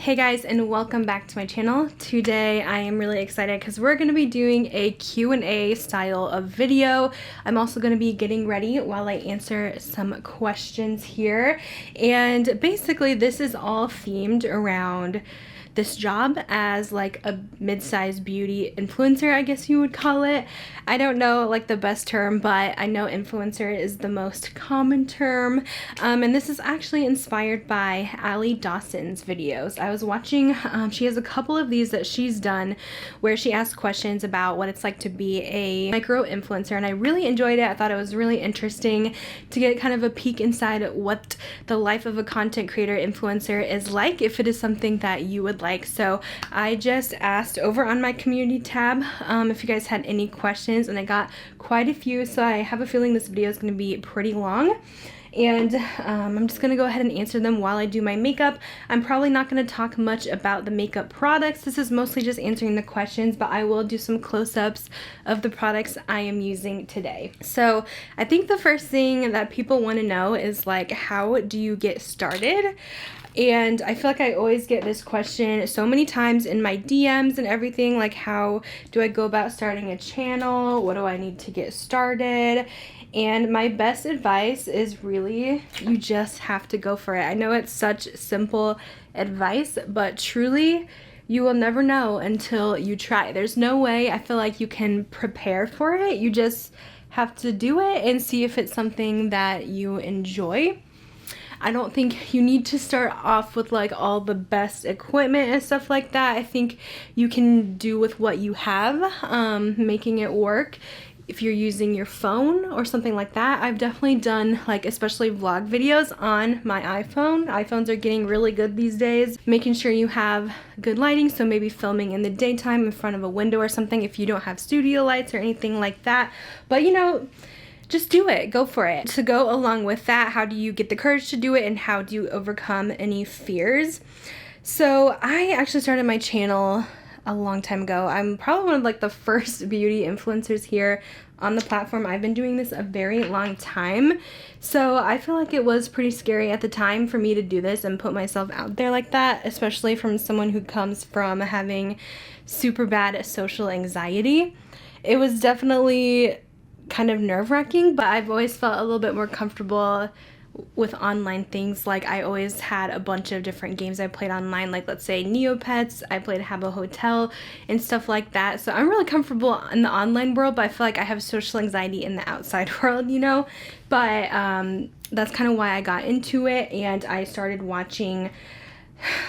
Hey guys, and welcome back to my channel. Today I am really excited because we're going to be doing a Q&A style of video. I'm also going to be getting ready while I answer some questions here. And basically this is all themed around this job as like a mid-sized beauty influencer, I guess you would call it. I don't know like the best term, but I know influencer is the most common term. And this is actually inspired by Ali Dawson's videos. I was watching, she has a couple of these that she's done where she asks questions about what it's like to be a micro influencer, and I really enjoyed it. I thought it was really interesting to get kind of a peek inside what the life of a content creator influencer is like, if it is something that you would like. So I just asked over on my community tab if you guys had any questions, and I got quite a few, so I have a feeling this video is going to be pretty long. And I'm just going to go ahead and answer them while I do my makeup. I'm probably not going to talk much about the makeup products. This is mostly just answering the questions, but I will do some close-ups of the products I am using today. So I think the first thing that people want to know is like, how do you get started? And I feel like I always get this question so many times in my DMs and everything, like how do I go about starting a channel? What do I need to get started? And my best advice is really, you just have to go for it. I know it's such simple advice, but truly, you will never know until you try. There's no way I feel like you can prepare for it. You just have to do it and see if it's something that you enjoy. I don't think you need to start off with like all the best equipment and stuff like that. I think you can do with what you have, making it work. If you're using your phone or something like that, I've definitely done like especially vlog videos on my iPhone. iPhones are getting really good these days. Making sure you have good lighting, so maybe filming in the daytime in front of a window or something if you don't have studio lights or anything like that. But you know, just do it, go for it. To go along with that, how do you get the courage to do it and how do you overcome any fears? So I actually started my channel a long time ago. I'm probably one of like the first beauty influencers here on the platform. I've been doing this a very long time. So I feel like it was pretty scary at the time for me to do this and put myself out there like that, especially from someone who comes from having super bad social anxiety. It was definitely kind of nerve-wracking, but I've always felt a little bit more comfortable with online things. Like I always had a bunch of different games I played online, like let's say Neopets, I played Habbo Hotel and stuff like that. So I'm really comfortable in the online world, but I feel like I have social anxiety in the outside world, you know? But that's kind of why I got into it, and I started watching,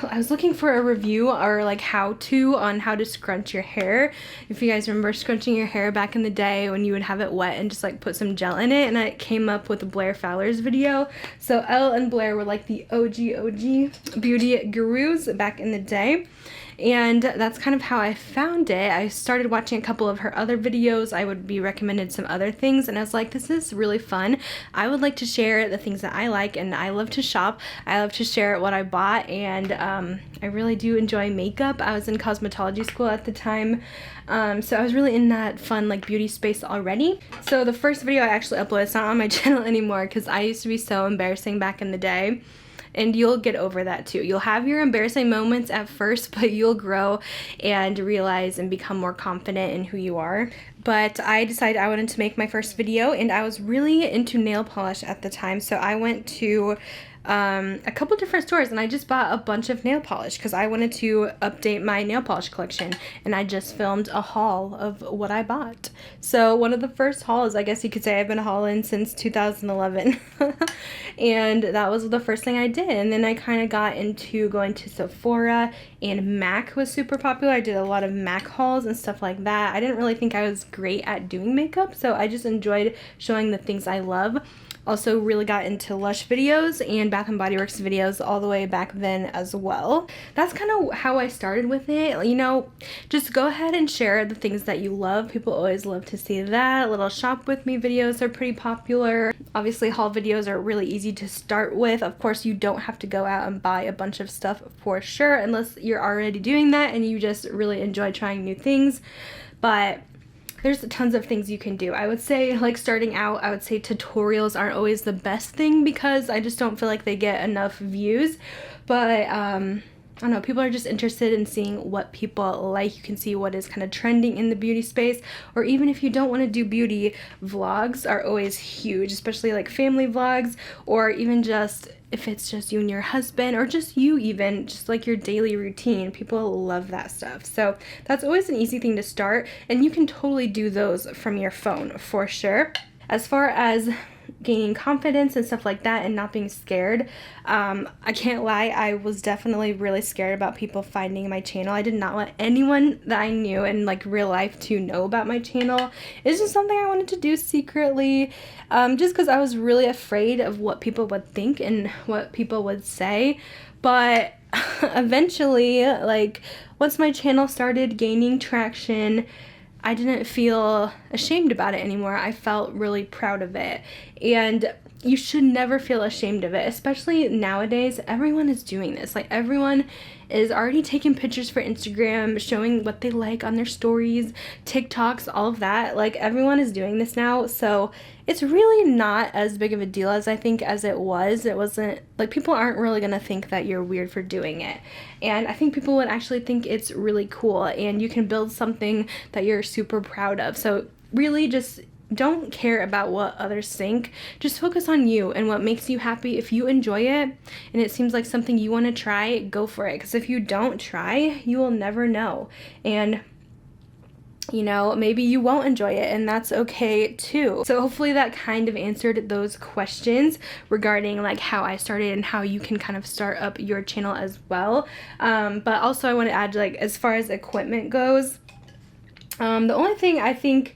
I was looking for a review or like how-to on how to scrunch your hair. If you guys remember scrunching your hair back in the day when you would have it wet and just like put some gel in it, and I came up with Blair Fowler's video. So Elle and Blair were like the OG beauty gurus back in the day. And that's kind of how I found it. I started watching a couple of her other videos. I would be recommended some other things, and I was like, this is really fun. I would like to share the things that I like, and I love to shop. I love to share what I bought, and I really do enjoy makeup. I was in cosmetology school at the time, so I was really in that fun like beauty space already. So the first video I actually uploaded, it's not on my channel anymore because I used to be so embarrassing back in the day. And you'll get over that too. You'll have your embarrassing moments at first, but you'll grow and realize and become more confident in who you are. But I decided I wanted to make my first video, and I was really into nail polish at the time. So I went to a couple different stores, and I just bought a bunch of nail polish because I wanted to update my nail polish collection, and I just filmed a haul of what I bought. So one of the first hauls, I guess you could say, I've been hauling since 2011 and that was the first thing I did. And then I kind of got into going to Sephora, and MAC was super popular. I did a lot of MAC hauls and stuff like that. I didn't really think I was great at doing makeup, so I just enjoyed showing the things I love. Also really got into Lush videos and Bath & Body Works videos all the way back then as well. That's kind of how I started with it. You know, just go ahead and share the things that you love. People always love to see that. Little shop with me videos are pretty popular. Obviously haul videos are really easy to start with. Of course, you don't have to go out and buy a bunch of stuff for sure, unless you're already doing that and you just really enjoy trying new things. But there's tons of things you can do. I would say, like, starting out, I would say tutorials aren't always the best thing because I just don't feel like they get enough views. But I don't know, people are just interested in seeing what people like. You can see what is kind of trending in the beauty space, or even if you don't want to do beauty, vlogs are always huge, especially like family vlogs, or even just if it's just you and your husband, or just you even, just like your daily routine. People love that stuff. So that's always an easy thing to start, and you can totally do those from your phone for sure. As far as gaining confidence and stuff like that and not being scared, I can't lie, I was definitely really scared about people finding my channel. I did not want anyone that I knew in like real life to know about my channel. It's just something I wanted to do secretly, just because I was really afraid of what people would think and what people would say. But eventually, like once my channel started gaining traction, I didn't feel ashamed about it anymore. I felt really proud of it. And you should never feel ashamed of it, especially nowadays. Everyone is doing this. Like, everyone is already taking pictures for Instagram, showing what they like on their stories, TikToks, all of that. Like, everyone is doing this now. So it's really not as big of a deal as I think as it was. It wasn't, like, people aren't really gonna think that you're weird for doing it. And I think people would actually think it's really cool, and you can build something that you're super proud of. So really just don't care about what others think. Just focus on you and what makes you happy. If you enjoy it and it seems like something you want to try, go for it. Because if you don't try, you will never know. And you know, maybe you won't enjoy it, and that's okay too. So hopefully that kind of answered those questions regarding like how I started and how you can kind of start up your channel as well. But also I want to add, like, as far as equipment goes, the only thing I think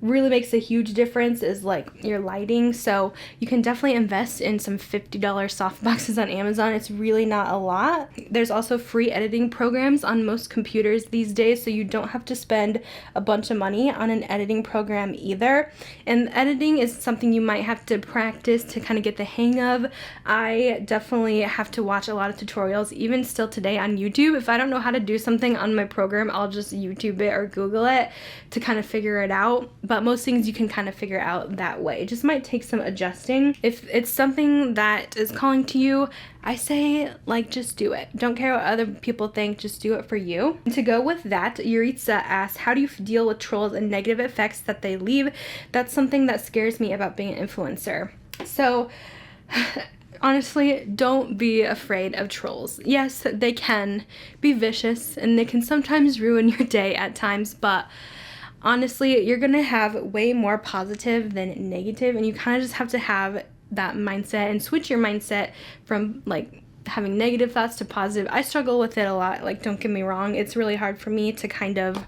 really makes a huge difference is like your lighting. So you can definitely invest in some $50 softboxes on Amazon. It's really not a lot. There's also free editing programs on most computers these days, so you don't have to spend a bunch of money on an editing program either. And editing is something you might have to practice to kind of get the hang of. I definitely have to watch a lot of tutorials, even still today on YouTube. If I don't know how to do something on my program, I'll just YouTube it or Google it to kind of figure it out. But most things you can kind of figure out that way. It just might take some adjusting. If it's something that is calling to you, I say, like, just do it. Don't care what other people think, just do it for you. And to go with that, Yuritsa asks, how do you deal with trolls and negative effects that they leave? That's something that scares me about being an influencer. So honestly, don't be afraid of trolls. Yes, they can be vicious and they can sometimes ruin your day at times, but honestly, you're gonna have way more positive than negative, and you kind of just have to have that mindset and switch your mindset from like having negative thoughts to positive. I struggle with it a lot, like, don't get me wrong. It's really hard for me to kind of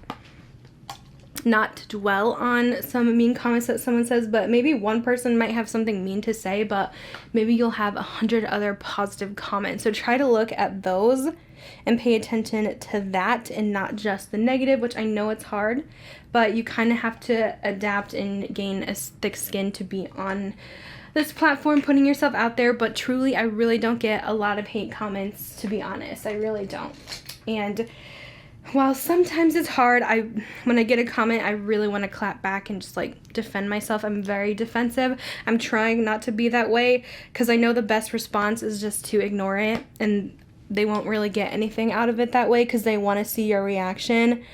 not dwell on some mean comments that someone says, but maybe one person might have something mean to say, but maybe you'll have 100 other positive comments. So try to look at those and pay attention to that and not just the negative, which I know it's hard, but you kind of have to adapt and gain a thick skin to be on this platform, putting yourself out there. But truly, I really don't get a lot of hate comments, to be honest. I really don't. And while sometimes it's hard, when I get a comment, I really want to clap back and just like defend myself. I'm very defensive. I'm trying not to be that way because I know the best response is just to ignore it, and they won't really get anything out of it that way because they want to see your reaction.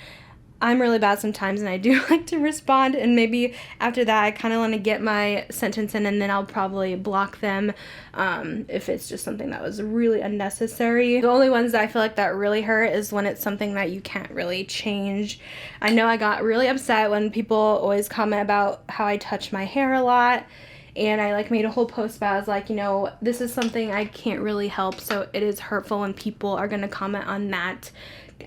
I'm really bad sometimes, and I do like to respond, and maybe after that I kind of want to get my sentence in, and then I'll probably block them if it's just something that was really unnecessary. The only ones that I feel like that really hurt is when it's something that you can't really change. I know I got really upset when people always comment about how I touch my hair a lot, and I like made a whole post about it. I was like, you know, this is something I can't really help, so it is hurtful when people are going to comment on that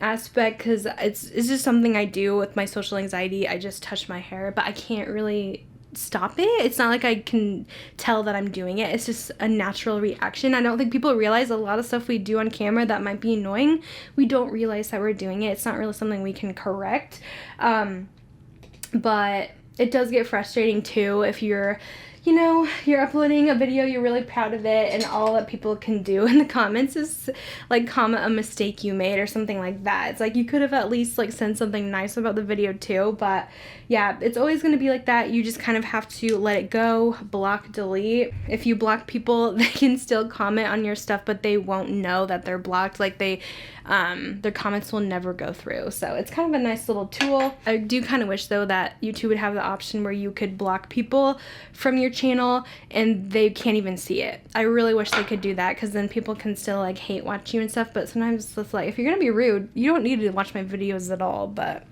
aspect because it's just something I do with my social anxiety. I just touch my hair, but I can't really stop it. It's not like I can tell that I'm doing it. It's just a natural reaction. I don't think people realize a lot of stuff we do on camera that might be annoying. We don't realize that we're doing it. It's not really something we can correct. But it does get frustrating too if you're, you know, you're uploading a video, you're really proud of it, and all that people can do in the comments is like comment a mistake you made or something like that. It's like you could have at least like said something nice about the video too, but yeah, it's always going to be like that. You just kind of have to let it go, block, delete. If you block people, they can still comment on your stuff, but they won't know that they're blocked. Like their comments will never go through. So it's kind of a nice little tool. I do kind of wish though that YouTube would have the option where you could block people from your channel and they can't even see it. I really wish they could do that, because then people can still like hate watch you and stuff. But sometimes it's like, if you're gonna be rude, you don't need to watch my videos at all. But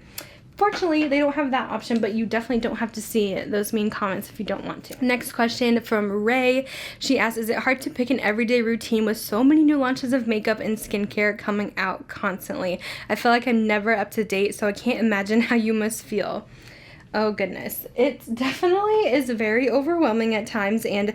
fortunately, they don't have that option, but you definitely don't have to see those mean comments if you don't want to. Next question from Ray. She asks, is it hard to pick an everyday routine with so many new launches of makeup and skincare coming out constantly? I feel like I'm never up to date, so I can't imagine how you must feel. Oh goodness. It definitely is very overwhelming at times, and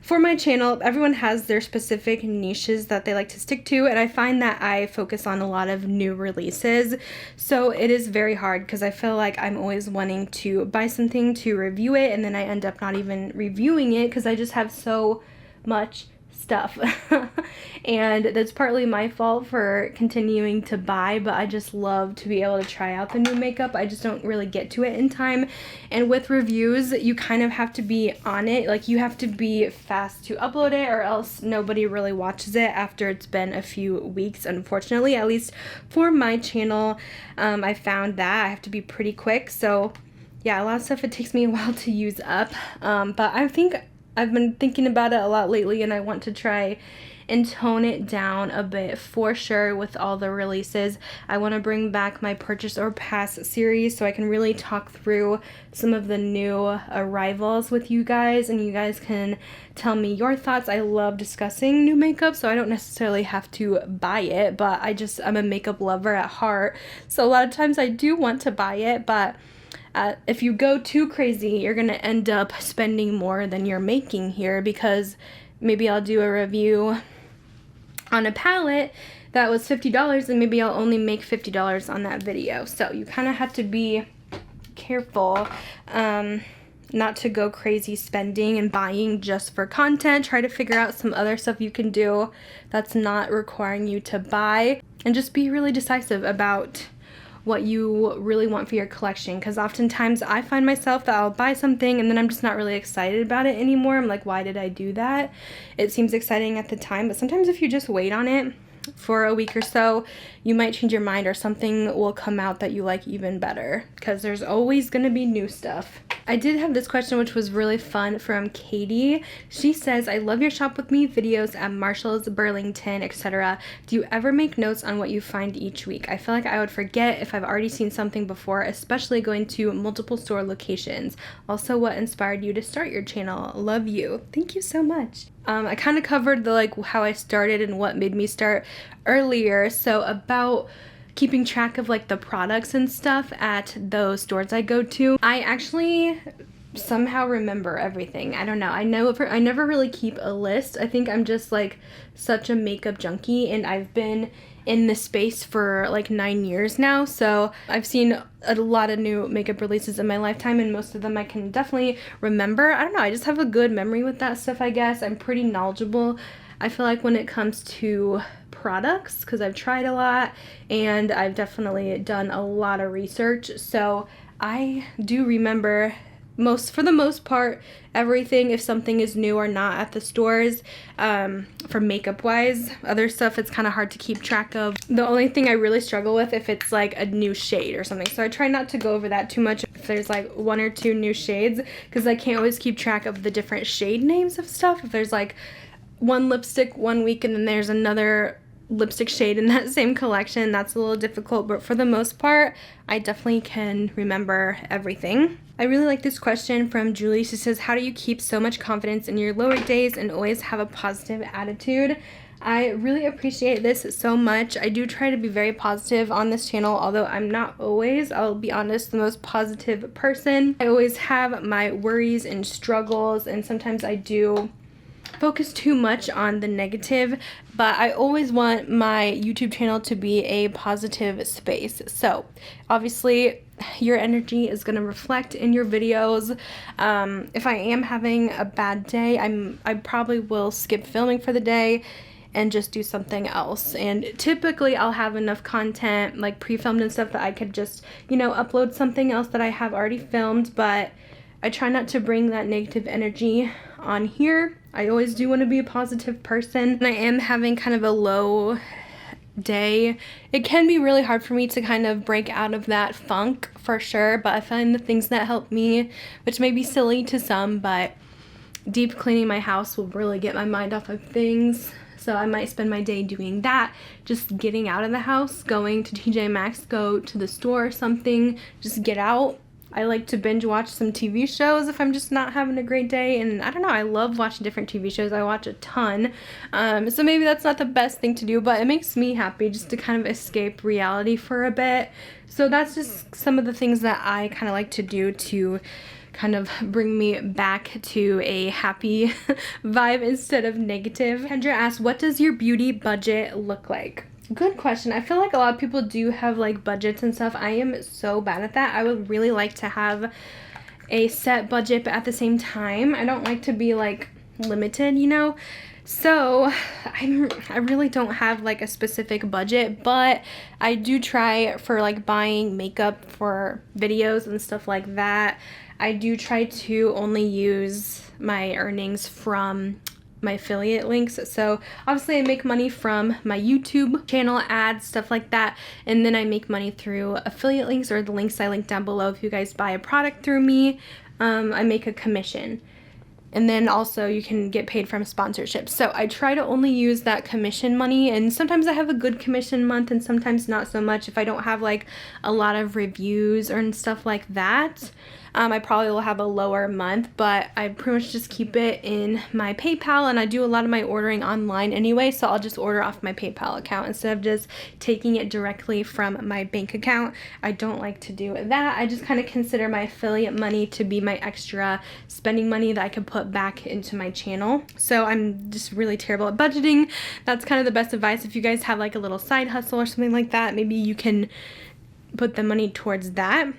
for my channel, everyone has their specific niches that they like to stick to, and I find that I focus on a lot of new releases, so it is very hard because I feel like I'm always wanting to buy something to review it, and then I end up not even reviewing it because I just have so much stuff. And that's partly my fault for continuing to buy, but I just love to be able to try out the new makeup. I just don't really get to it in time. And with reviews, you kind of have to be on it. Like, you have to be fast to upload it, or else nobody really watches it after it's been a few weeks, unfortunately. At least for my channel, I found that I have to be pretty quick. So yeah, a lot of stuff, it takes me a while to use up. But I think I've been thinking about it a lot lately, and I want to try and tone it down a bit for sure with all the releases. I want to bring back my Purchase or Pass series so I can really talk through some of the new arrivals with you guys, and you guys can tell me your thoughts. I love discussing new makeup, so I don't necessarily have to buy it, but I'm a makeup lover at heart, so a lot of times I do want to buy it, but if you go too crazy, you're going to end up spending more than you're making here, because maybe I'll do a review on a palette that was $50 and maybe I'll only make $50 on that video. So you kind of have to be careful not to go crazy spending and buying just for content. Try to figure out some other stuff you can do that's not requiring you to buy, and just be really decisive about what you really want for your collection, because oftentimes I find myself that I'll buy something and then I'm just not really excited about it anymore. I'm like, why did I do that? It seems exciting at the time, but sometimes if you just wait on it for a week or so, you might change your mind, or something will come out that you like even better, because there's always going to be new stuff. I did have this question, which was really fun, from Katie. She says, I love your Shop With Me videos at Marshall's, Burlington, etc. Do you ever make notes on what you find each week? I feel like I would forget if I've already seen something before, especially going to multiple store locations. Also, what inspired you to start your channel? Love you. Thank you so much. I kind of covered the how I started and what made me start earlier. So about keeping track of like the products and stuff at those stores I go to, I actually somehow remember everything. I don't know. I never really keep a list. I think I'm just like such a makeup junkie, and I've been in this space for like 9 years now, so I've seen a lot of new makeup releases in my lifetime, and most of them I can definitely remember. I don't know, I just have a good memory with that stuff, I guess. I'm pretty knowledgeable, I feel like, when it comes to products, because I've tried a lot and I've definitely done a lot of research, so I do remember for the most part everything, if something is new or not at the stores. For makeup wise, other stuff it's kind of hard to keep track of. The only thing I really struggle with if it's like a new shade or something, so I try not to go over that too much if there's like 1 or 2 new shades, because I can't always keep track of the different shade names of stuff. If there's like one lipstick one week and then there's another lipstick shade in that same collection, that's a little difficult, but for the most part I definitely can remember everything. I really like this question from Julie. She says, how do you keep so much confidence in your lower days and always have a positive attitude? I really appreciate this so much. I do try to be very positive on this channel, although I'm not always, I'll be honest, the most positive person. I always have my worries and struggles, and sometimes I do focus too much on the negative, but I always want my YouTube channel to be a positive space. So obviously your energy is going to reflect in your videos. If I am having a bad day, I probably will skip filming for the day and just do something else. And typically I'll have enough content like pre-filmed and stuff that I could just, you know, upload something else that I have already filmed, but I try not to bring that negative energy on here. I always do want to be a positive person. And I am having kind of a low day. It can be really hard for me to kind of break out of that funk for sure, but I find the things that help me, which may be silly to some, but deep cleaning my house will really get my mind off of things. So I might spend my day doing that, just getting out of the house, going to TJ Maxx, go to the store or something, just get out. I like to binge watch some TV shows if I'm just not having a great day, and I don't know, I love watching different TV shows. I watch a ton, so maybe that's not the best thing to do, but it makes me happy just to kind of escape reality for a bit. So that's just some of the things that I kind of like to do to kind of bring me back to a happy vibe instead of negative. Kendra asked, what does your beauty budget look like? Good question. I feel like a lot of people do have like budgets and stuff. I am so bad at that. I would really like to have a set budget, but at the same time, I don't like to be like limited, you know? So I really don't have like a specific budget, but I do try for like buying makeup for videos and stuff like that. I do try to only use my earnings from my affiliate links. So obviously I make money from my YouTube channel ads, stuff like that, and then I make money through affiliate links or the links I link down below. If you guys buy a product through me, I make a commission. And then also you can get paid from sponsorships. So I try to only use that commission money, and sometimes I have a good commission month and sometimes not so much. If I don't have like a lot of reviews or stuff like that, I probably will have a lower month, but I pretty much just keep it in my PayPal, and I do a lot of my ordering online anyway, so I'll just order off my PayPal account instead of just taking it directly from my bank account. I don't like to do that. I just kind of consider my affiliate money to be my extra spending money that I could put back into my channel. So I'm just really terrible at budgeting. That's kind of the best advice. If you guys have like a little side hustle or something like that, maybe you can put the money towards that.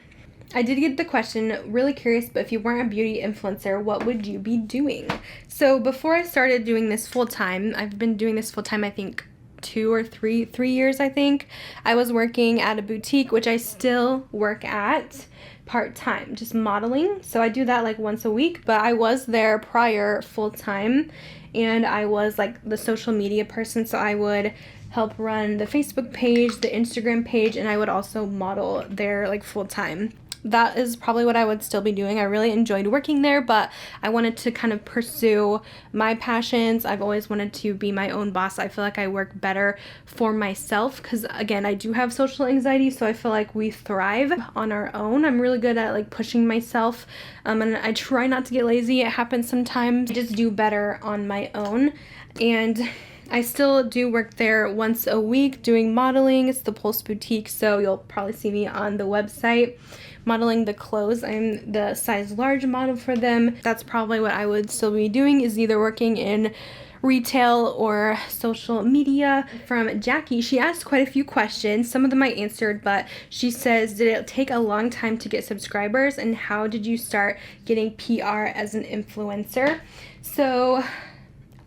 I did get the question, really curious, but if you weren't a beauty influencer, what would you be doing? So before I started doing this full time, I've been doing this full time I think 2 or 3 years, I think. I was working at a boutique, which I still work at part-time, just modeling. So I do that like once a week, but I was there prior full-time, and I was like the social media person, so I would help run the Facebook page, the Instagram page, and I would also model there like full-time. That is probably what I would still be doing. I really enjoyed working there, but I wanted to kind of pursue my passions. I've always wanted to be my own boss. I feel like I work better for myself because, again, I do have social anxiety, so I feel like we thrive on our own. I'm really good at like pushing myself, and I try not to get lazy. It happens sometimes. I just do better on my own, and I still do work there once a week doing modeling. It's the Pulse Boutique, so you'll probably see me on the website modeling the clothes. I'm the size large model for them. That's probably what I would still be doing, is either working in retail or social media. From Jackie, she asked quite a few questions. Some of them I answered, but she says, did it take a long time to get subscribers, and how did you start getting PR as an influencer? So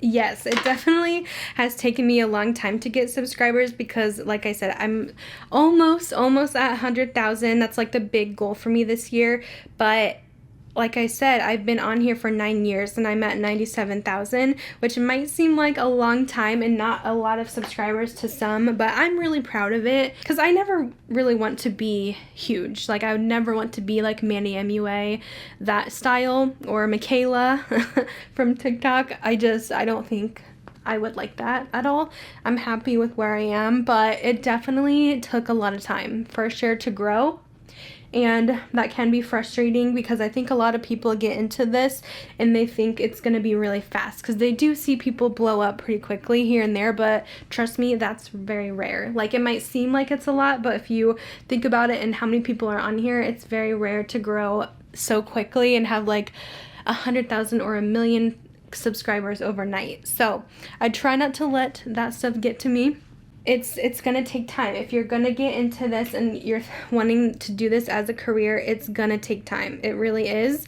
yes, it definitely has taken me a long time to get subscribers because, like I said, I'm almost at 100,000. That's like the big goal for me this year. But like I said, I've been on here for 9 years and I'm at 97,000, which might seem like a long time and not a lot of subscribers to some, but I'm really proud of it because I never really want to be huge. Like I would never want to be like Manny MUA, that style, or Michaela from TikTok. I don't think I would like that at all. I'm happy with where I am, but it definitely took a lot of time for sure to grow. And that can be frustrating because I think a lot of people get into this and they think it's going to be really fast because they do see people blow up pretty quickly here and there, but trust me, that's very rare. Like it might seem like it's a lot, but if you think about it and how many people are on here, it's very rare to grow so quickly and have like 100,000 or 1 million subscribers overnight. So I try not to let that stuff get to me. It's gonna take time. If you're gonna get into this and you're wanting to do this as a career, it's gonna take time. It really is.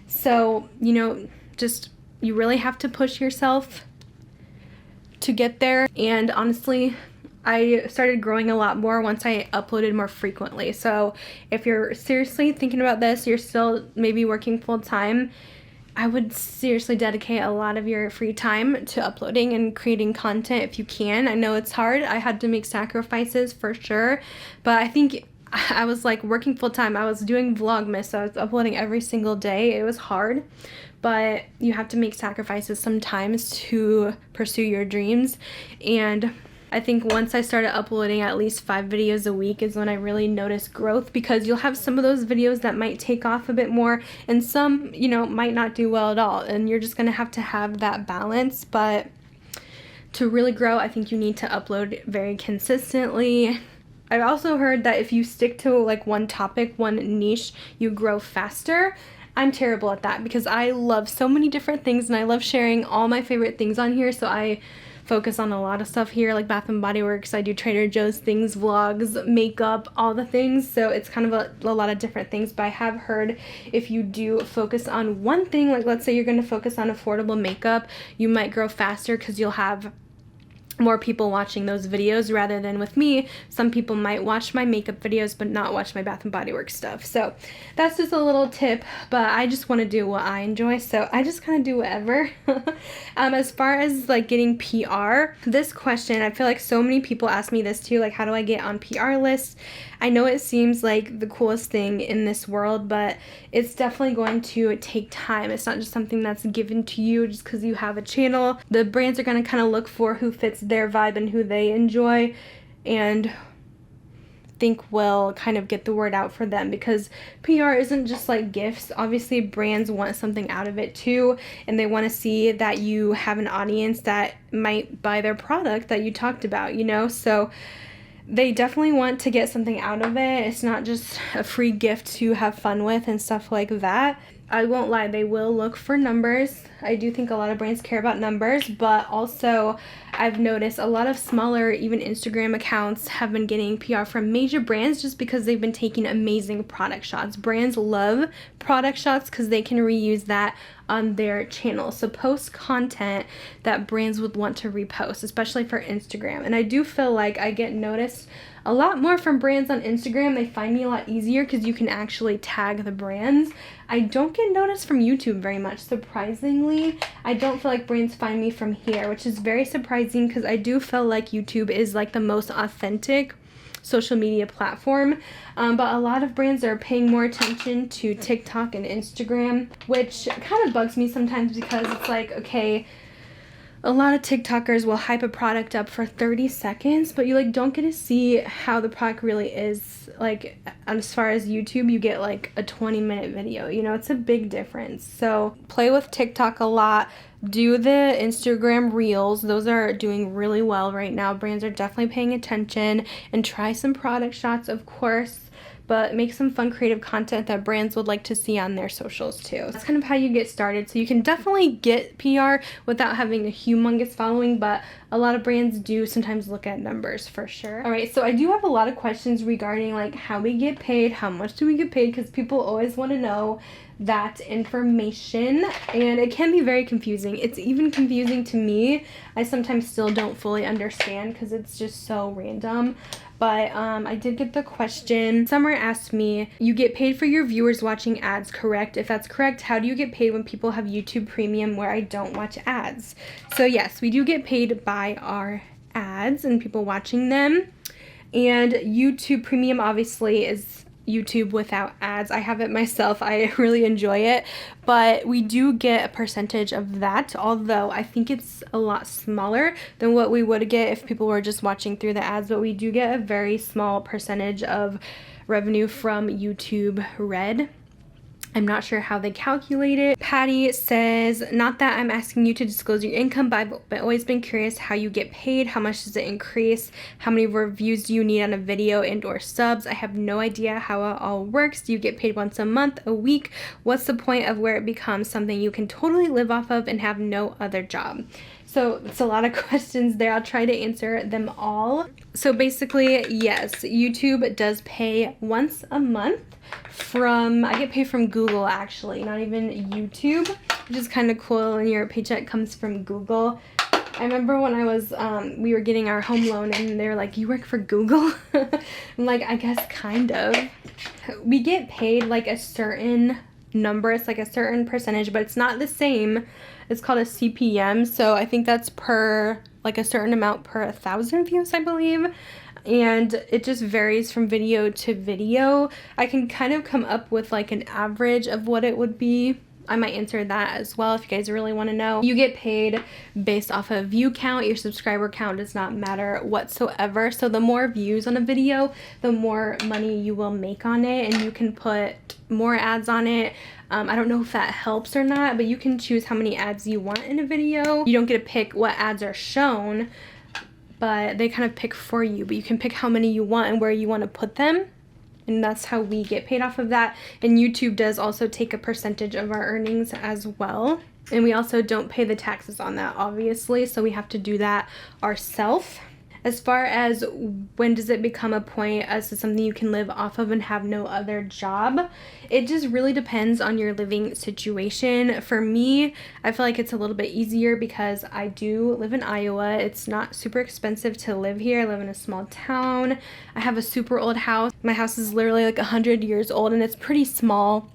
So, you know, just you really have to push yourself to get there. And honestly, I started growing a lot more once I uploaded more frequently. So if you're seriously thinking about this, you're still maybe working full time, I would seriously dedicate a lot of your free time to uploading and creating content if you can. I know it's hard. I had to make sacrifices for sure, but I think I was like working full time. I was doing Vlogmas, so I was uploading every single day. It was hard, but you have to make sacrifices sometimes to pursue your dreams. And I think once I started uploading at least 5 videos a week is when I really noticed growth, because you'll have some of those videos that might take off a bit more and some, you know, might not do well at all, and you're just going to have that balance. But to really grow, I think you need to upload very consistently. I've also heard that if you stick to like one topic, one niche, you grow faster. I'm terrible at that because I love so many different things and I love sharing all my favorite things on here, so I focus on a lot of stuff here, like Bath and Body Works. I do Trader Joe's things, vlogs, makeup, all the things. So it's kind of a lot of different things. But I have heard if you do focus on one thing, like let's say you're going to focus on affordable makeup, you might grow faster because you'll have more people watching those videos, rather than with me, some people might watch my makeup videos but not watch my Bath and Body Works stuff. So that's just a little tip, but I just want to do what I enjoy, so I just kind of do whatever. As far as like getting PR, this question, I feel like so many people ask me this too, like how do I get on PR lists? I know it seems like the coolest thing in this world, but it's definitely going to take time. It's not just something that's given to you just because you have a channel. The brands are going to kind of look for who fits their vibe and who they enjoy, and think will kind of get the word out for them, because PR isn't just like gifts. Obviously brands want something out of it too, and they want to see that you have an audience that might buy their product that you talked about, you know? So they definitely want to get something out of it. It's not just a free gift to have fun with and stuff like that. I won't lie, they will look for numbers. I do think a lot of brands care about numbers, but also I've noticed a lot of smaller, even Instagram accounts have been getting PR from major brands just because they've been taking amazing product shots. Brands love product shots because they can reuse that on their channel. So post content that brands would want to repost, especially for Instagram. And I do feel like I get noticed a lot more from brands on Instagram. They find me a lot easier because you can actually tag the brands. I don't get noticed from YouTube very much, surprisingly. I don't feel like brands find me from here, which is very surprising because I do feel like YouTube is like the most authentic social media platform, but a lot of brands are paying more attention to TikTok and Instagram, which kind of bugs me sometimes because it's like, okay, a lot of TikTokers will hype a product up for 30 seconds, but you like don't get to see how the product really is. Like as far as YouTube, you get like a 20-minute video, you know, it's a big difference. So play with TikTok a lot. Do the Instagram reels. Those are doing really well right now. Brands are definitely paying attention, and try some product shots, of course, but make some fun creative content that brands would like to see on their socials too. That's kind of how you get started. So you can definitely get PR without having a humongous following, but a lot of brands do sometimes look at numbers for sure. All right, so I do have a lot of questions regarding like how we get paid, how much do we get paid, because people always want to know that information, and it can be very confusing. It's even confusing to me. I sometimes still don't fully understand because it's just so random. But I did get the question. Summer asked me, you get paid for your viewers watching ads, correct? If that's correct, how do you get paid when people have YouTube Premium where I don't watch ads? So yes, we do get paid by our ads and people watching them. And YouTube Premium obviously is YouTube without ads. I have it myself. I really enjoy it, but we do get a percentage of that, although I think it's a lot smaller than what we would get if people were just watching through the ads, but we do get a very small percentage of revenue from YouTube Red. I'm not sure how they calculate it. Patty says, not that I'm asking you to disclose your income, but I've always been curious how you get paid. How much does it increase? How many reviews do you need on a video and or subs? I have no idea how it all works. Do you get paid once a month, a week? What's the point of where it becomes something you can totally live off of and have no other job? So it's a lot of questions there. I'll try to answer them all. So basically, yes, YouTube does pay once a month I get paid from Google actually, not even YouTube, which is kind of cool, and your paycheck comes from Google. I remember when I was, we were getting our home loan and they were like, you work for Google? I'm like, I guess kind of. We get paid like a certain number, it's like a certain percentage, but it's not the same. It's called a CPM, so I think that's per, like a certain amount per 1,000 views, I believe. And it just varies from video to video. I can kind of come up with like an average of what it would be. I might answer that as well if you guys really want to know. You get paid based off of view count. Your subscriber count does not matter whatsoever. So the more views on a video, the more money you will make on it, and you can put more ads on it. I don't know if that helps or not, but you can choose how many ads you want in a video. You don't get to pick what ads are shown, but they kind of pick for you, but you can pick how many you want and where you want to put them. And that's how we get paid off of that. And YouTube does also take a percentage of our earnings as well. And we also don't pay the taxes on that, obviously, so we have to do that ourselves. As far as when does it become a point as to something you can live off of and have no other job, it just really depends on your living situation. For me, I feel like it's a little bit easier because I do live in Iowa. It's not super expensive to live here. I live in a small town. I have a super old house. My house is literally like 100 years old and it's pretty small.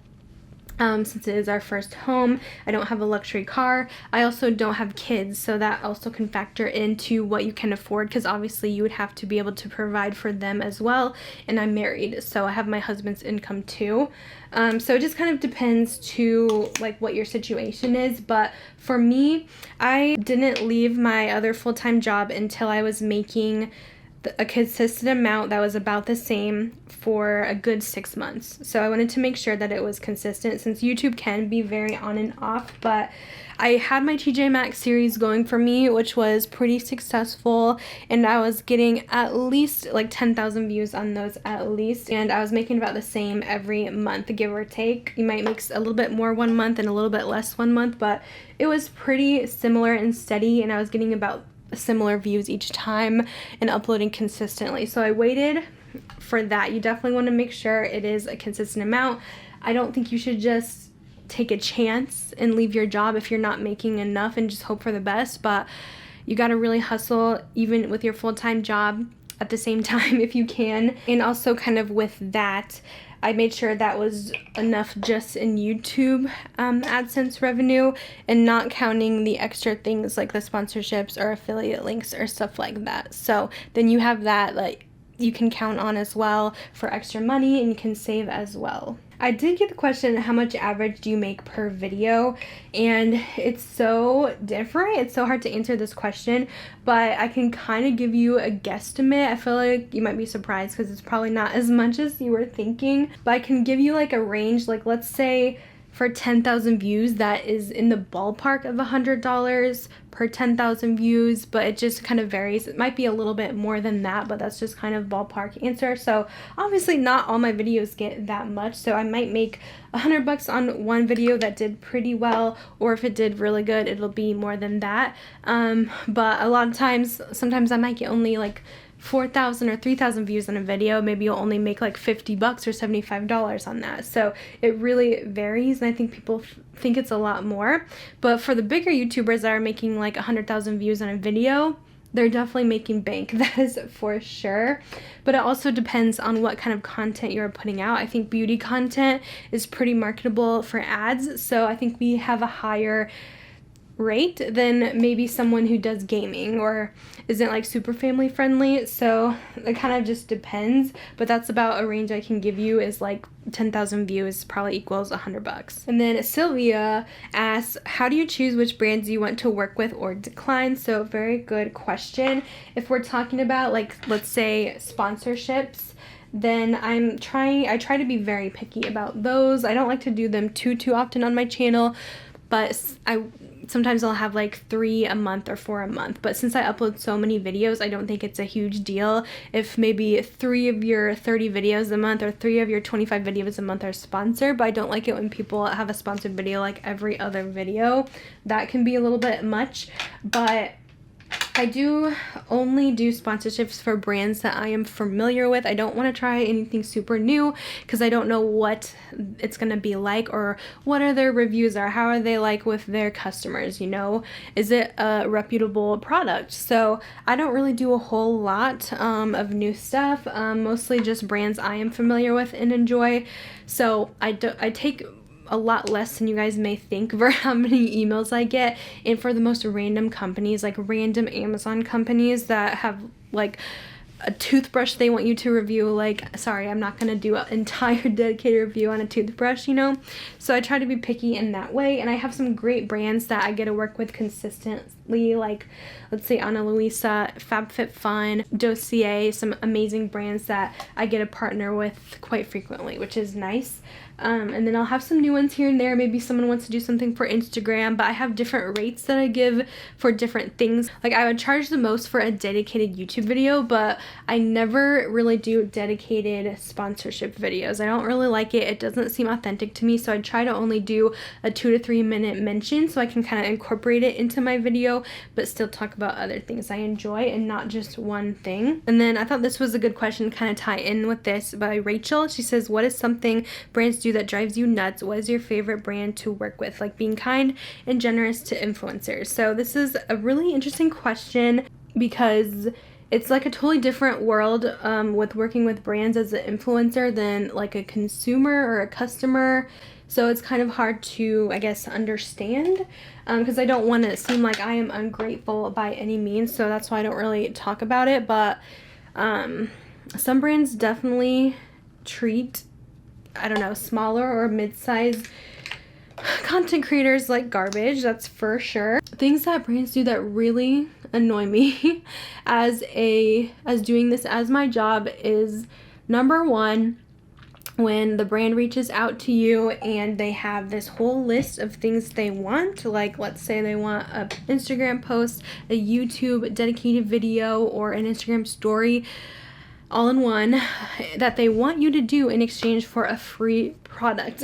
Since it is our first home. I don't have a luxury car. I also don't have kids, so that also can factor into what you can afford, because obviously you would have to be able to provide for them as well. And I'm married, so I have my husband's income too. So it just kind of depends to like what your situation is. But for me, I didn't leave my other full-time job until I was making a consistent amount that was about the same for a good 6 months. So I wanted to make sure that it was consistent, since YouTube can be very on and off. But I had my TJ Maxx series going for me, which was pretty successful, and I was getting at least like 10,000 views on those at least, and I was making about the same every month, give or take. You might make a little bit more one month and a little bit less one month, but it was pretty similar and steady, and I was getting about similar views each time and uploading consistently. So I waited for that. You definitely want to make sure it is a consistent amount. I don't think you should just take a chance and leave your job if you're not making enough and just hope for the best, but you got to really hustle even with your full-time job at the same time if you can. And also kind of with that, I made sure that was enough just in YouTube AdSense revenue, and not counting the extra things like the sponsorships or affiliate links or stuff like that. So then you have that like you can count on as well for extra money, and you can save as well. I did get the question, how much average do you make per video? And it's so different. It's so hard to answer this question, but I can kind of give you a guesstimate. I feel like you might be surprised because it's probably not as much as you were thinking, but I can give you like a range. Like let's say for 10,000 views, that is in the ballpark of $100 per 10,000 views, but it just kind of varies. It might be a little bit more than that, but that's just kind of ballpark answer. So obviously not all my videos get that much, so I might make $100 on one video that did pretty well, or if it did really good, it'll be more than that. But a lot of times, sometimes I might get only like 4,000 or 3,000 views on a video. Maybe you'll only make like $50 or $75 on that. So it really varies, and I think people think it's a lot more. But for the bigger YouTubers that are making like 100,000 views on a video, they're definitely making bank, that is for sure. But it also depends on what kind of content you're putting out. I think beauty content is pretty marketable for ads, so I think we have a higher rate than maybe someone who does gaming or isn't like super family friendly. So it kind of just depends, but that's about a range I can give you, is like 10,000 views probably equals $100. And then Sylvia asks, how do you choose which brands you want to work with or decline? So very good question. If we're talking about, like, let's say sponsorships, then I try to be very picky about those. I don't like to do them too often on my channel, but sometimes I'll have like 3 a month or 4 a month. But since I upload so many videos, I don't think it's a huge deal if maybe 3 of your 30 videos a month or 3 of your 25 videos a month are sponsored. But I don't like it when people have a sponsored video like every other video. That can be a little bit much, but I do only do sponsorships for brands that I am familiar with. I don't want to try anything super new because I don't know what it's going to be like or what are their reviews are. How are they like with their customers, you know? Is it a reputable product? So I don't really do a whole lot of new stuff, mostly just brands I am familiar with and enjoy. So I take a lot less than you guys may think for how many emails I get, and for the most random companies, like random Amazon companies that have like a toothbrush they want you to review. Like, sorry, I'm not gonna do an entire dedicated review on a toothbrush, you know? So I try to be picky in that way, and I have some great brands that I get to work with consistently, like let's say Ana Luisa, FabFitFun, Dossier, some amazing brands that I get to partner with quite frequently, which is nice. And then I'll have some new ones here and there. Maybe someone wants to do something for Instagram, but I have different rates that I give for different things. Like, I would charge the most for a dedicated YouTube video, but I never really do dedicated sponsorship videos. I don't really like it. It doesn't seem authentic to me, so I try to only do a 2 to 3 minute mention so I can kind of incorporate it into my video, but still talk about other things I enjoy and not just one thing. And then I thought this was a good question to kind of tie in with this by Rachel. She says, what is something brands do that drives you nuts? What is your favorite brand to work with? Like being kind and generous to influencers. So this is a really interesting question because it's like a totally different world with working with brands as an influencer than like a consumer or a customer. So it's kind of hard to, I guess, understand because I don't want to seem like I am ungrateful by any means. So that's why I don't really talk about it. But some brands definitely treat, I don't know, smaller or mid-sized content creators like garbage. That's for sure. Things that brands do that really annoy me as doing this as my job is, number one, when the brand reaches out to you and they have this whole list of things they want, like let's say they want an Instagram post, a YouTube dedicated video, or an Instagram story all in one that they want you to do in exchange for a free product.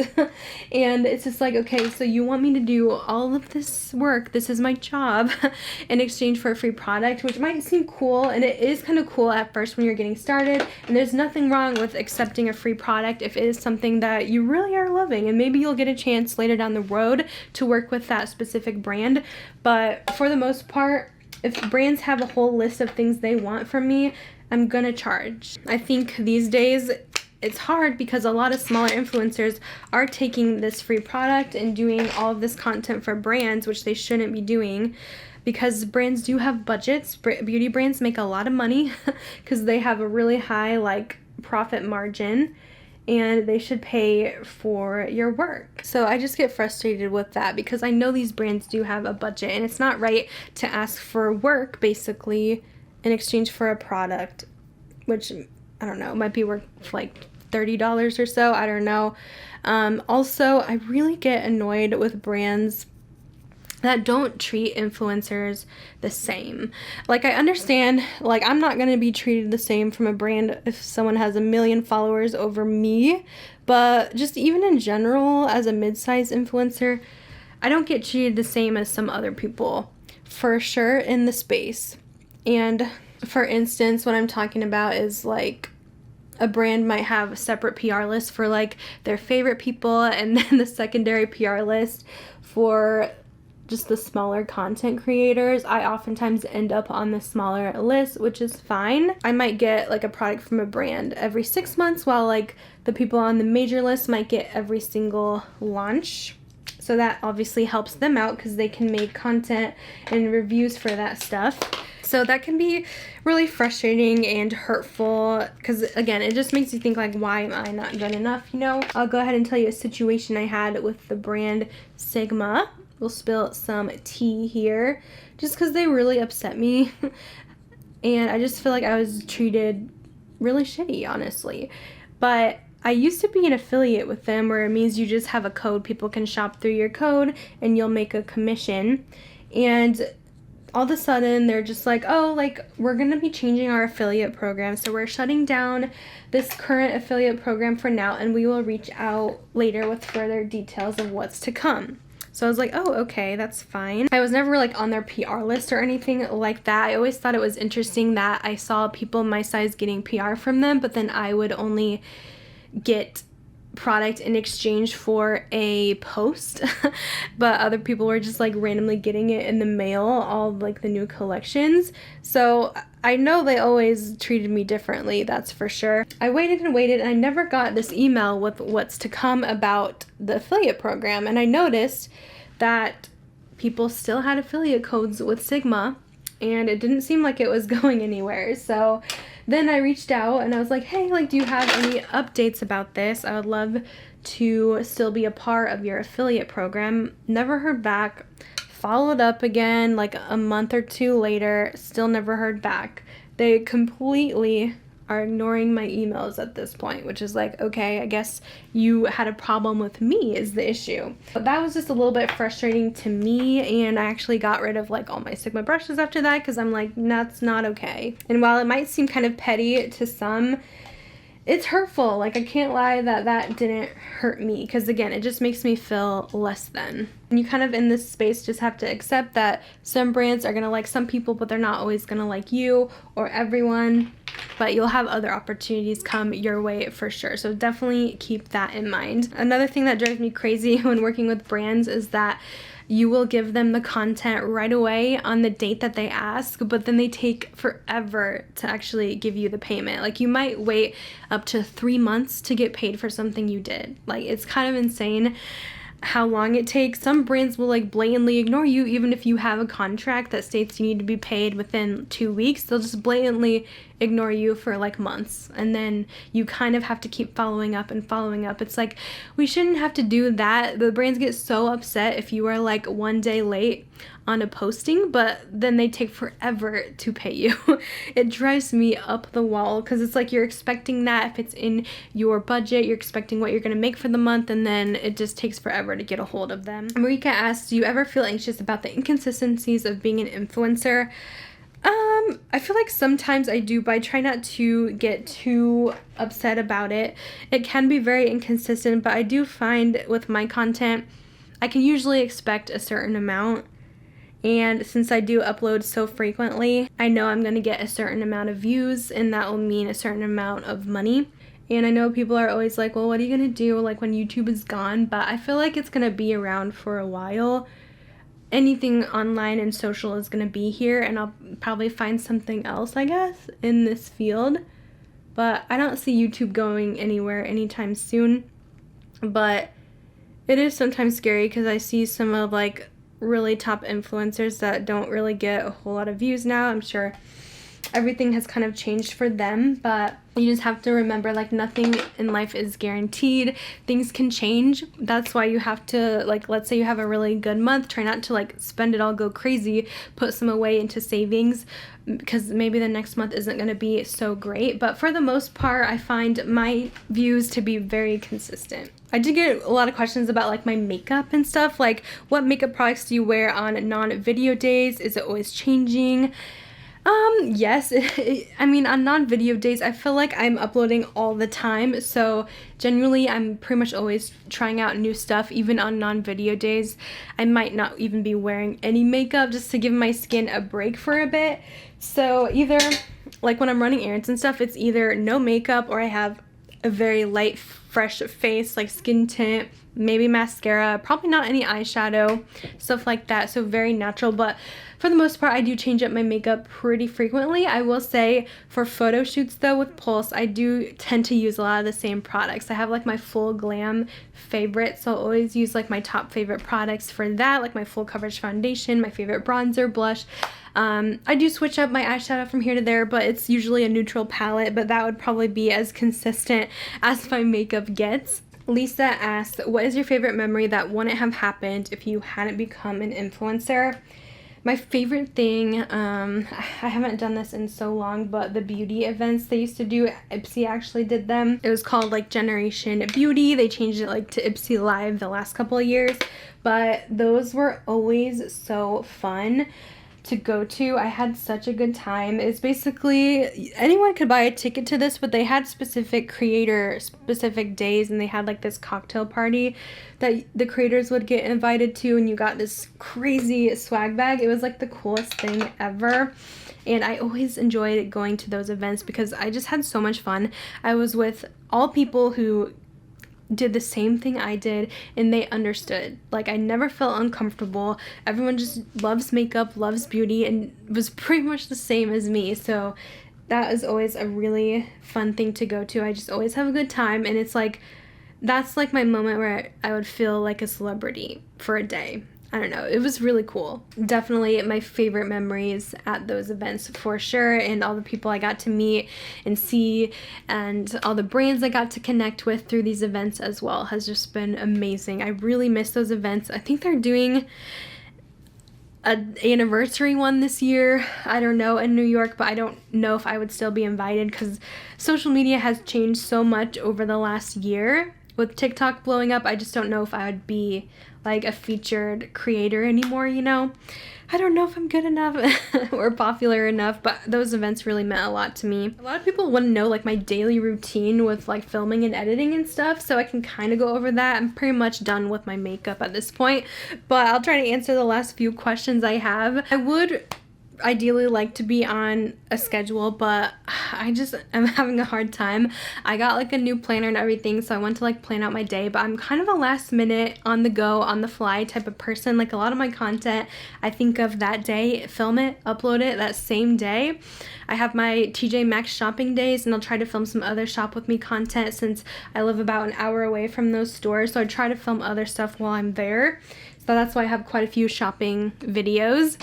And it's just like, okay, so you want me to do all of this work, this is my job, in exchange for a free product, which might seem cool, and it is kind of cool at first when you're getting started, and there's nothing wrong with accepting a free product if it is something that you really are loving, and maybe you'll get a chance later down the road to work with that specific brand. But for the most part, if brands have a whole list of things they want from me, I'm gonna charge. I think these days it's hard because a lot of smaller influencers are taking this free product and doing all of this content for brands, which they shouldn't be doing, because brands do have budgets. Beauty brands make a lot of money because they have a really high like profit margin, and they should pay for your work. So I just get frustrated with that because I know these brands do have a budget, and it's not right to ask for work basically in exchange for a product, which, I don't know, might be worth like $30 or so. I don't know. Also, I really get annoyed with brands that don't treat influencers the same. Like, I understand, like, I'm not going to be treated the same from a brand if someone has 1 million followers over me, but just even in general, as a mid-sized influencer, I don't get treated the same as some other people, for sure, in the space. And for instance, what I'm talking about is like a brand might have a separate PR list for like their favorite people, and then the secondary PR list for just the smaller content creators. I oftentimes end up on the smaller list, which is fine. I might get like a product from a brand every 6 months, while like the people on the major list might get every single launch. So that obviously helps them out because they can make content and reviews for that stuff. So that can be really frustrating and hurtful because, again, it just makes you think, like, why am I not good enough, you know? I'll go ahead and tell you a situation I had with the brand Sigma. We'll spill some tea here just because they really upset me. And I just feel like I was treated really shitty, honestly. But I used to be an affiliate with them, where it means you just have a code. People can shop through your code and you'll make a commission. And all of a sudden they're just like, oh, like, we're going to be changing our affiliate program. So we're shutting down this current affiliate program for now, and we will reach out later with further details of what's to come. So I was like, oh, okay, that's fine. I was never like on their PR list or anything like that. I always thought it was interesting that I saw people my size getting PR from them, but then I would only get product in exchange for a post. But other people were just like randomly getting it in the mail, all like the new collections. So I know they always treated me differently, that's for sure. I waited and waited, and I never got this email with what's to come about the affiliate program. And I noticed that people still had affiliate codes with Sigma, and it didn't seem like it was going anywhere. So then I reached out and I was like, hey, like, do you have any updates about this? I would love to still be a part of your affiliate program. Never heard back. Followed up again like a month or two later, still never heard back. They completely are ignoring my emails at this point, which is like, okay, I guess you had a problem with me is the issue. But that was just a little bit frustrating to me, and I actually got rid of like all my Sigma brushes after that because I'm like, that's not okay. And while it might seem kind of petty to some, it's hurtful. Like, I can't lie that didn't hurt me, because again, it just makes me feel less than. And you kind of in this space just have to accept that some brands are gonna like some people, but they're not always gonna like you or everyone. But you'll have other opportunities come your way for sure. So definitely keep that in mind. Another thing that drives me crazy when working with brands is that you will give them the content right away on the date that they ask, but then they take forever to actually give you the payment. Like, you might wait up to 3 months to get paid for something you did. Like, it's kind of insane how long it takes. Some brands will like blatantly ignore you even if you have a contract that states you need to be paid within 2 weeks. They'll just blatantly ignore you for like months, and then you kind of have to keep following up and following up. It's like, we shouldn't have to do that. The brands get so upset if you are like 1 day late on a posting, but then they take forever to pay you. It drives me up the wall, because it's like you're expecting that if it's in your budget, you're expecting what you're going to make for the month, and then it just takes forever to get a hold of them. Marika asks, do you ever feel anxious about the inconsistencies of being an influencer? I feel like sometimes I do, but I try not to get too upset about it. It can be very inconsistent, but I do find with my content, I can usually expect a certain amount. And since I do upload so frequently, I know I'm going to get a certain amount of views, and that will mean a certain amount of money. And I know people are always like, well, what are you going to do like when YouTube is gone? But I feel like it's going to be around for a while. Anything online and social is going to be here, and I'll probably find something else, I guess, in this field. But I don't see YouTube going anywhere anytime soon. But it is sometimes scary because I see some of like really top influencers that don't really get a whole lot of views now. I'm sure everything has kind of changed for them, but you just have to remember, like, nothing in life is guaranteed. Things can change. That's why you have to, like, let's say you have a really good month, try not to like spend it all, go crazy, put some away into savings, because maybe the next month isn't going to be so great. But for the most part, I find my views to be very consistent. I did get a lot of questions about like my makeup and stuff, like what makeup products do you wear on non-video days? Is it always changing? Yes. I mean, on non-video days, I feel like I'm uploading all the time, so generally I'm pretty much always trying out new stuff. Even on non-video days, I might not even be wearing any makeup just to give my skin a break for a bit. So either, like when I'm running errands and stuff, it's either no makeup or I have a very light fresh face, like skin tint, maybe mascara, probably not any eyeshadow, stuff like that. So very natural, but for the most part, I do change up my makeup pretty frequently. I will say for photo shoots though with Pulse, I do tend to use a lot of the same products. I have like my full glam favorites, so I'll always use like my top favorite products for that, like my full coverage foundation, my favorite bronzer, blush. I do switch up my eyeshadow from here to there, but it's usually a neutral palette, but that would probably be as consistent as my makeup gets. Lisa asked, what is your favorite memory that wouldn't have happened if you hadn't become an influencer? My favorite thing, I haven't done this in so long, but the beauty events they used to do, Ipsy actually did them. It was called like Generation Beauty. They changed it like to Ipsy Live the last couple of years, but those were always so fun to go to. I had such a good time. It's basically anyone could buy a ticket to this, but they had specific creator specific days, and they had like this cocktail party that the creators would get invited to, and you got this crazy swag bag. It was like the coolest thing ever, and I always enjoyed going to those events because I just had so much fun. I was with all people who did the same thing I did, and they understood. Like, I never felt uncomfortable. Everyone just loves makeup, loves beauty, and was pretty much the same as me. So that is always a really fun thing to go to. I just always have a good time, and it's like, that's like my moment where I would feel like a celebrity for a day. I don't know, it was really cool. Definitely my favorite memories at those events for sure, and all the people I got to meet and see, and all the brands I got to connect with through these events as well has just been amazing. I really miss those events. I think they're doing an anniversary one this year, I don't know, in New York, but I don't know if I would still be invited because social media has changed so much over the last year. With TikTok blowing up, I just don't know if I would be like a featured creator anymore, you know? I don't know if I'm good enough or popular enough, but those events really meant a lot to me. A lot of people want to know like my daily routine with like filming and editing and stuff, so I can kind of go over that. I'm pretty much done with my makeup at this point, but I'll try to answer the last few questions I have. I would ideally like to be on a schedule, but I just am having a hard time. I got like a new planner and everything, so I want to like plan out my day, but I'm kind of a last minute, on the go, on the fly type of person. Like a lot of my content I think of that day, film it, upload it that same day. I have my TJ Maxx shopping days, and I'll try to film some other shop with me content since I live about an hour away from those stores, so I try to film other stuff while I'm there. So that's why I have quite a few shopping videos.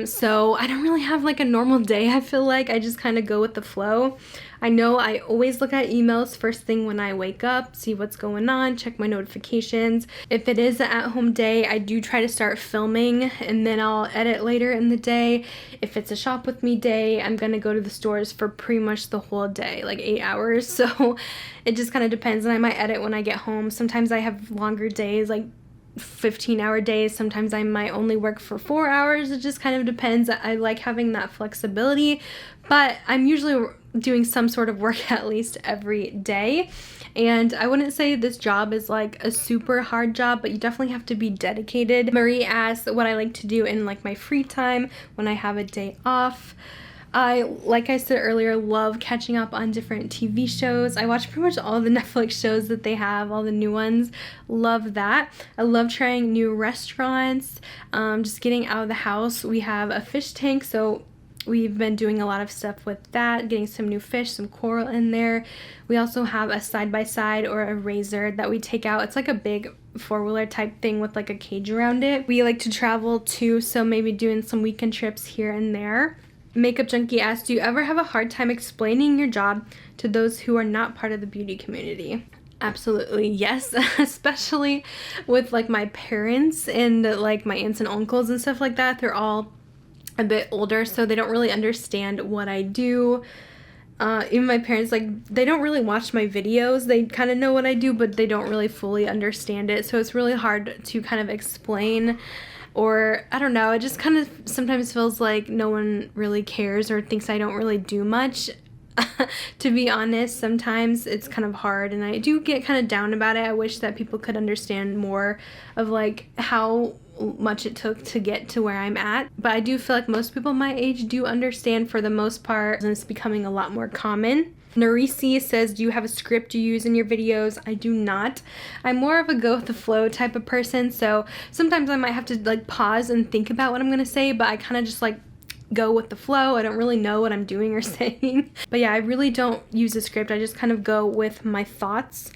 So I don't really have like a normal day. I feel like I just kind of go with the flow. I know I always look at emails first thing when I wake up, see what's going on, check my notifications. If it is an at-home day, I do try to start filming, and then I'll edit later in the day. If it's a shop with me day, I'm gonna go to the stores for pretty much the whole day, like 8 hours. So it just kind of depends, and I might edit when I get home. Sometimes I have longer days, like 15-hour days. Sometimes I might only work for 4 hours. It just kind of depends. I like having that flexibility, but I'm usually doing some sort of work at least every day. And I wouldn't say this job is like a super hard job, but you definitely have to be dedicated. Marie asked what I like to do in like my free time when I have a day off. I, like I said earlier, love catching up on different TV shows. I watch pretty much all the Netflix shows that they have, all the new ones. Love that. I love trying new restaurants, just getting out of the house. We have a fish tank, so we've been doing a lot of stuff with that, getting some new fish, some coral in there. We also have a side-by-side or a razor that we take out. It's like a big four-wheeler type thing with like a cage around it. We like to travel too, so maybe doing some weekend trips here and there. Makeup Junkie asked, do you ever have a hard time explaining your job to those who are not part of the beauty community? Absolutely yes, especially with like my parents and like my aunts and uncles and stuff like that. They're all a bit older, so they don't really understand what I do. Even my parents, like, they don't really watch my videos. They kind of know what I do, but they don't really fully understand it, so it's really hard to kind of explain. Or, I don't know, it just kind of sometimes feels like no one really cares or thinks I don't really do much. To be honest, sometimes it's kind of hard, and I do get kind of down about it. I wish that people could understand more of like how much it took to get to where I'm at, but I do feel like most people my age do understand for the most part, and it's becoming a lot more common. Narisi says, do you have a script you use in your videos? I do not. I'm more of a go with the flow type of person, so sometimes I might have to like pause and think about what I'm gonna say, but I kind of just like go with the flow. I don't really know what I'm doing or saying. But yeah, I really don't use a script. I just kind of go with my thoughts.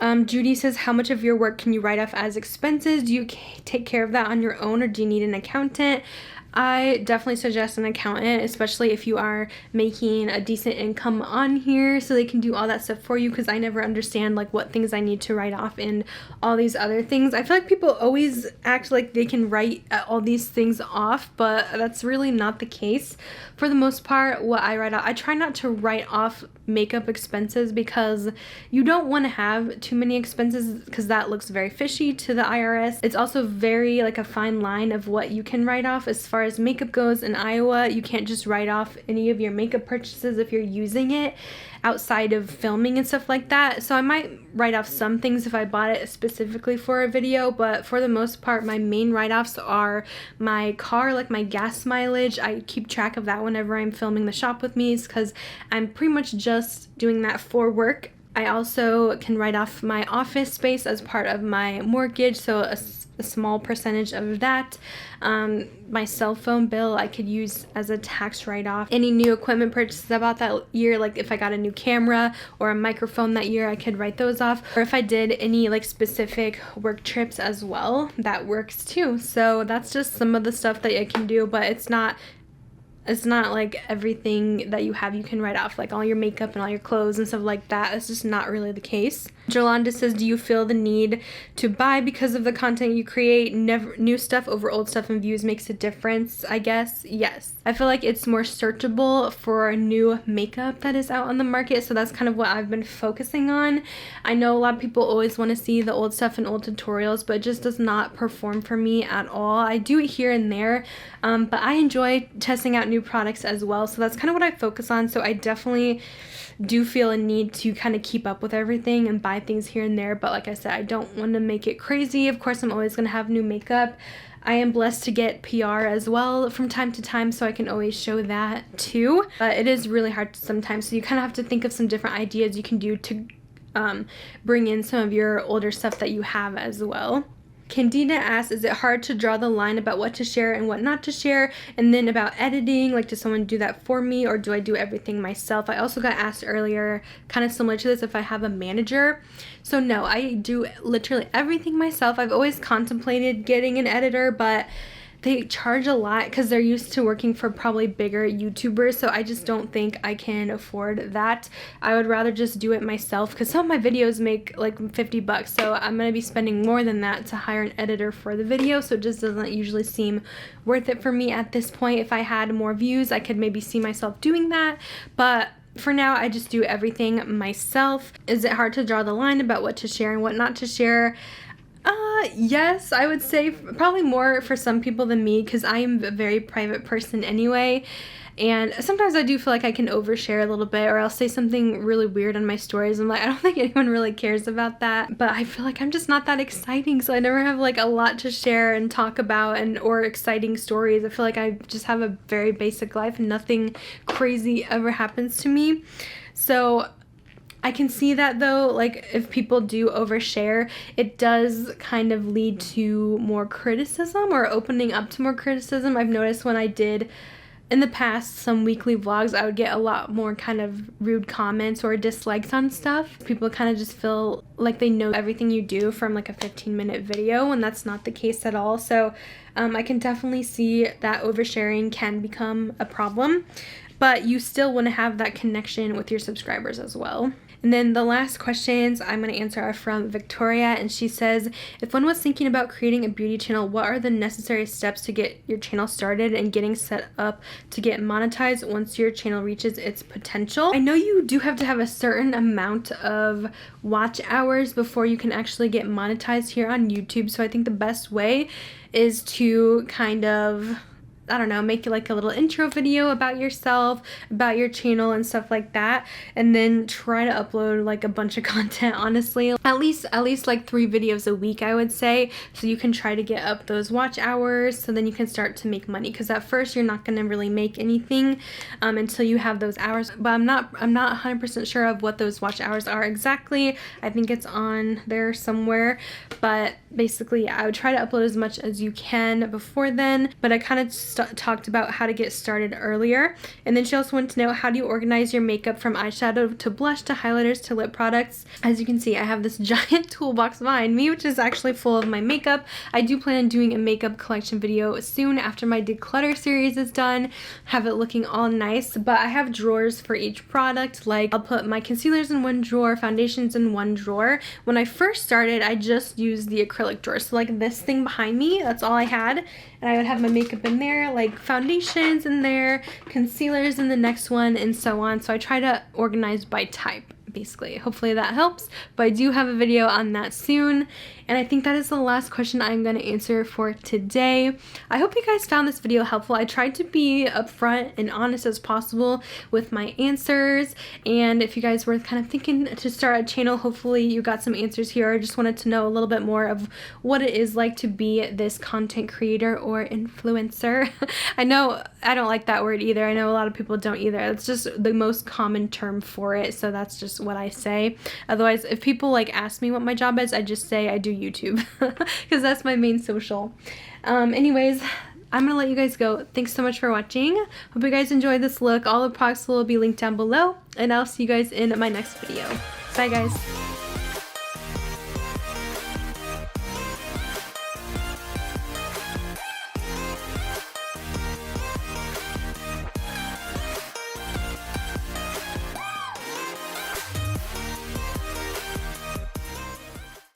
Judy says, how much of your work can you write off as expenses? Do you take care of that on your own, or do you need an accountant? I definitely suggest an accountant, especially if you are making a decent income on here, so they can do all that stuff for you, because I never understand like what things I need to write off and all these other things. I feel like people always act like they can write all these things off, but that's really not the case. For the most part, what I write off, I try not to write off makeup expenses, because you don't want to have too many expenses, because that looks very fishy to the IRS. It's also very like a fine line of what you can write off as far as makeup goes. In Iowa, you can't just write off any of your makeup purchases if you're using it outside of filming and stuff like that. So I might write off some things if I bought it specifically for a video, but for the most part, my main write-offs are my car, like my gas mileage. I keep track of that whenever I'm filming the shop with me, because I'm pretty much just doing that for work. I also can write off my office space as part of my mortgage, so a small percentage of that. My cell phone bill I could use as a tax write-off. Any new equipment purchases I bought that year, like if I got a new camera or a microphone that year, I could write those off. Or if I did any like specific work trips as well, that works too. So that's just some of the stuff that I can do, but it's not like everything that you have you can write off, like all your makeup and all your clothes and stuff like that. That's just not really the case. Jolanda says, do you feel the need to buy because of the content you create? New stuff over old stuff and views makes a difference, I guess. Yes. I feel like it's more searchable for new makeup that is out on the market, so that's kind of what I've been focusing on. I know a lot of people always want to see the old stuff and old tutorials, but it just does not perform for me at all. I do it here and there, but I enjoy testing out new products as well, so that's kind of what I focus on. So I definitely do feel a need to kind of keep up with everything and buy things here and there, but like I said, I don't want to make it crazy. Of course, I'm always going to have new makeup. I am blessed to get PR as well from time to time, so I can always show that too. But it is really hard sometimes, so you kind of have to think of some different ideas you can do to bring in some of your older stuff that you have as well. Candida asks, is it hard to draw the line about what to share and what not to share? And then about editing, like does someone do that for me, or do I do everything myself? I also got asked earlier, kind of similar to this, if I have a manager. So no, I do literally everything myself. I've always contemplated getting an editor, but they charge a lot because they're used to working for probably bigger YouTubers, so I just don't think I can afford that. I would rather just do it myself, because some of my videos make like $50, so I'm going to be spending more than that to hire an editor for the video, so it just doesn't usually seem worth it for me at this point. If I had more views, I could maybe see myself doing that, but for now, I just do everything myself. Is it hard to draw the line about what to share and what not to share? Yes, I would say probably more for some people than me, because I am a very private person anyway, and sometimes I do feel like I can overshare a little bit, or I'll say something really weird on my stories. I'm like, I don't think anyone really cares about that, but I feel like I'm just not that exciting, so I never have like a lot to share and talk about or exciting stories. I feel like I just have a very basic life and nothing crazy ever happens to me. So I can see that though, like if people do overshare, it does kind of lead to more criticism, or opening up to more criticism. I've noticed when I did in the past some weekly vlogs, I would get a lot more kind of rude comments or dislikes on stuff. People kind of just feel like they know everything you do from like a 15-minute video, and that's not the case at all. So I can definitely see that oversharing can become a problem, but you still want to have that connection with your subscribers as well. And then the last questions I'm going to answer are from Victoria, and she says, if one was thinking about creating a beauty channel, what are the necessary steps to get your channel started and getting set up to get monetized once your channel reaches its potential? I know you do have to have a certain amount of watch hours before you can actually get monetized here on YouTube, so I think the best way is to kind of I don't know, make like a little intro video about yourself, about your channel and stuff like that, and then try to upload like a bunch of content, honestly. At least like 3 videos a week, I would say, so you can try to get up those watch hours, so then you can start to make money, because at first you're not going to really make anything until you have those hours. But I'm not 100% sure of what those watch hours are exactly. I think it's on there somewhere, but basically I would try to upload as much as you can before then. But I kind of talked about how to get started earlier. And then she also wanted to know, how do you organize your makeup from eyeshadow to blush to highlighters to lip products? As you can see, I have this giant toolbox behind me, which is actually full of my makeup. I do plan on doing a makeup collection video soon after my declutter series is done, have it looking all nice. But I have drawers for each product. Like, I'll put my concealers in one drawer, foundations in one drawer. When I first started, I just used the acrylic drawer. So like this thing behind me, that's all I had. And I would have my makeup in there, like foundations in there, concealers in the next one, and so on. So I try to organize by type, basically. Hopefully that helps, but I do have a video on that soon. And I think that is the last question I'm going to answer for today. I hope you guys found this video helpful. I tried to be upfront and honest as possible with my answers, and if you guys were kind of thinking to start a channel, hopefully you got some answers here. I just wanted to know a little bit more of what it is like to be this content creator or influencer. I know I don't like that word either. I know a lot of people don't either. It's just the most common term for it, so that's just what I say. Otherwise, if people like ask me what my job is, I just say I do YouTube because that's my main social. Anyways, I'm gonna let you guys go. Thanks so much for watching. Hope you guys enjoyed this look. All the products will be linked down below, and I'll see you guys in my next video. Bye guys.